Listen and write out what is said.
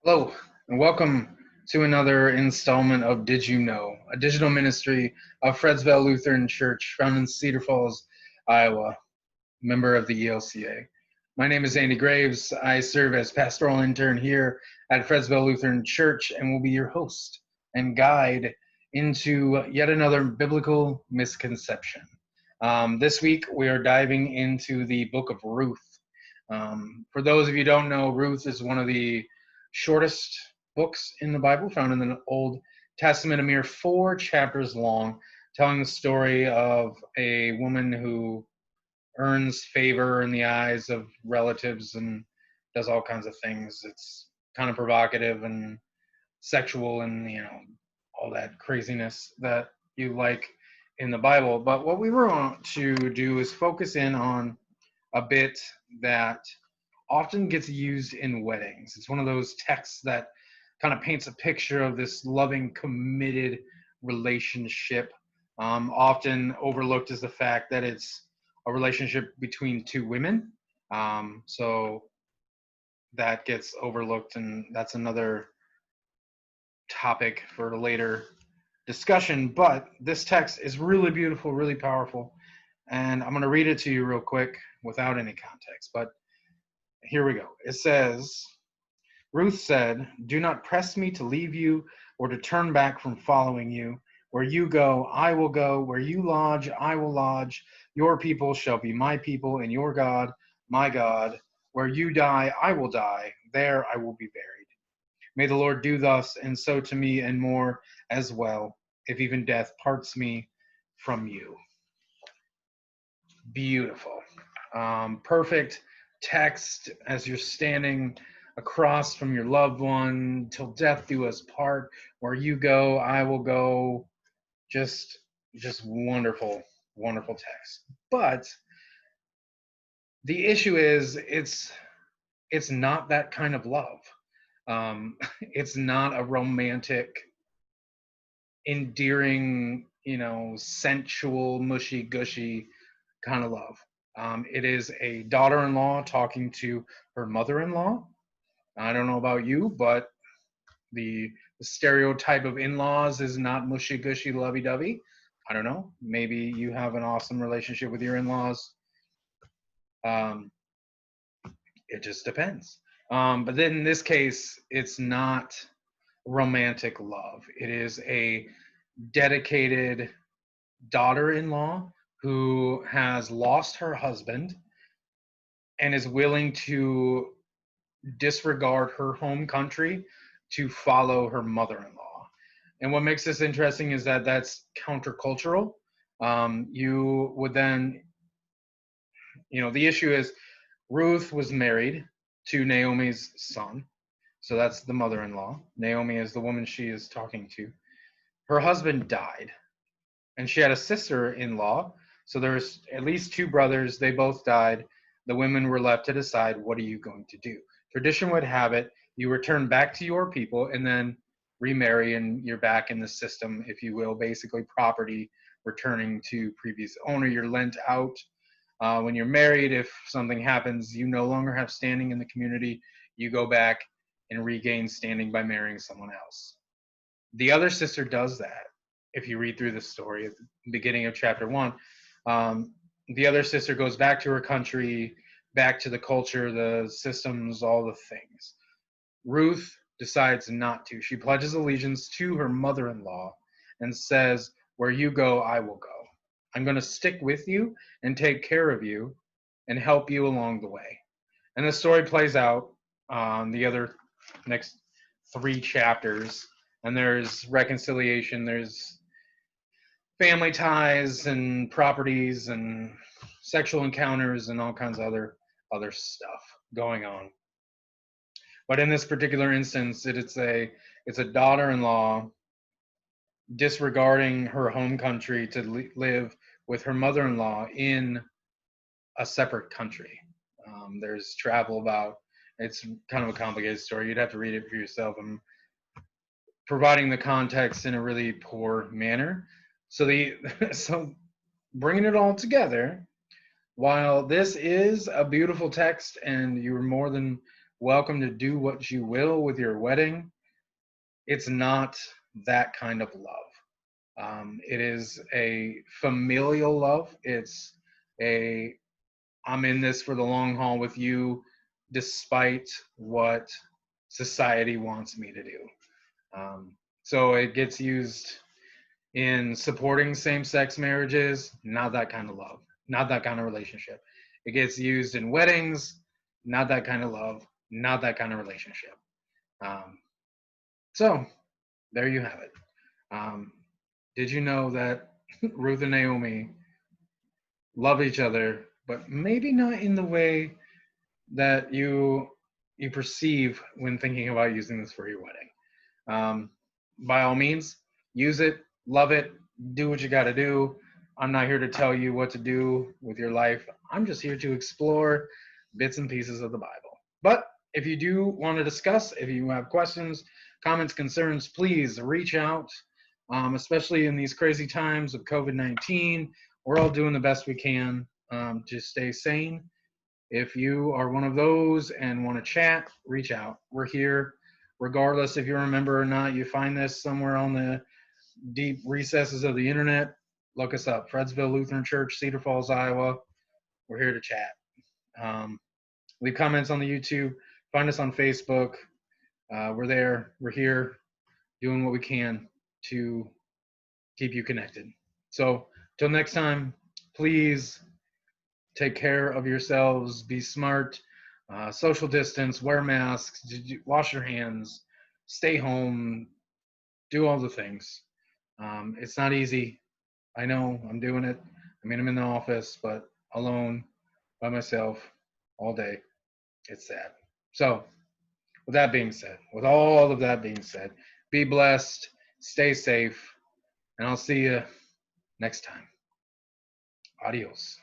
Hello, and welcome to another installment of Did You Know, a digital ministry of Fredsville Lutheran Church found in Cedar Falls, Iowa, member of the ELCA. My name is Andy Graves. I serve as pastoral intern here at Fredsville Lutheran Church and will be your host and guide into yet another biblical misconception. This week, we are diving into the Book of Ruth. For those of you who don't know, Ruth is one of the shortest books in the Bible, found in the Old Testament, a mere 4 chapters long, telling the story of a woman who earns favor in the eyes of relatives and does all kinds of things. It's kind of provocative and sexual and, all that craziness that you like in the Bible. But what we want to do is focus in on a bit that often gets used in weddings. It's one of those texts that kind of paints a picture of this loving, committed relationship. Often overlooked is the fact that it's a relationship between two women. So that gets overlooked, and that's another topic for later discussion. But this text is really beautiful, really powerful. And I'm going to read it to you real quick without any context. But here we go. It says, Ruth said, "Do not press me to leave you or to turn back from following you. Where you go, I will go. Where you lodge, I will lodge. Your people shall be my people, and your God, my God. Where you die, I will die. There I will be buried. May the Lord do thus, and so to me, and more as well, if even death parts me from you." Beautiful. Perfect text as you're standing across from your loved one till death do us part. Where you go, I will go. Just wonderful, wonderful text. But the issue is it's not that kind of love. It's not a romantic, endearing, sensual, mushy gushy kind of love. It is a daughter-in-law talking to her mother-in-law. I don't know about you, but the stereotype of in-laws is not mushy gushy lovey dovey. I don't know. Maybe you have an awesome relationship with your in-laws. Um, it just depends. But then in this case, it's not romantic love. It is a dedicated daughter-in-law who has lost her husband and is willing to disregard her home country to follow her mother-in-law. And what makes this interesting is that that's countercultural. You would then, the issue is Ruth was married to Naomi's son. So that's the mother-in-law. Naomi is the woman she is talking to. Her husband died, and she had a sister-in-law. So there's at least 2 brothers. They both died. The women were left to decide, what are you going to do? Tradition would have it, you return back to your people and then remarry, and you're back in the system, if you will, basically property returning to previous owner. You're lent out. When you're married, if something happens, you no longer have standing in the community. You go back and regain standing by marrying someone else. The other sister does that. If you read through the story at the beginning of chapter 1, the other sister goes back to her country, back to the culture, the systems, all the things. Ruth decides not to. She pledges allegiance to her mother-in-law and says, "Where you go, I will go. I'm going to stick with you and take care of you and help you along the way." And the story plays out on the other next 3 chapters, and there's reconciliation, there's family ties and properties and sexual encounters and all kinds of other stuff going on. But in this particular instance, it's a daughter-in-law disregarding her home country to live with her mother-in-law in a separate country. There's travel about. It's kind of a complicated story. You'd have to read it for yourself. I'm providing the context in a really poor manner. So bringing it all together, while this is a beautiful text and you're more than welcome to do what you will with your wedding. It's not that kind of love. It is a familial love. It's a I'm in this for the long haul with you, despite what society wants me to do. So it gets used in supporting same-sex marriages, not that kind of love, not that kind of relationship. It gets used in weddings, not that kind of love, not that kind of relationship. Um, so there you have it. Um, did you know that Ruth and Naomi love each other, but maybe not in the way that you perceive when thinking about using this for your wedding? By all means, use it, love it, do what you got to do. I'm not here to tell you what to do with your life. I'm just here to explore bits and pieces of the Bible. But if you do want to discuss, if you have questions, comments, concerns, please reach out, especially in these crazy times of COVID-19. We're all doing the best we can to stay sane. If you are one of those and want to chat, reach out. We're here regardless if you're a member or not. You find this somewhere on the deep recesses of the internet, look us up. Fredsville Lutheran Church, Cedar Falls, Iowa. We're here to chat. Leave comments on the YouTube. Find us on Facebook. We're there. We're here doing what we can to keep you connected. So, till next time, please take care of yourselves. Be smart. Social distance. Wear masks. Wash your hands. Stay home. Do all the things. It's not easy. I know I'm doing it. I mean, I'm in the office, but alone by myself all day. It's sad. So, with that being said, with all of that being said, be blessed, stay safe, and I'll see you next time. Adios.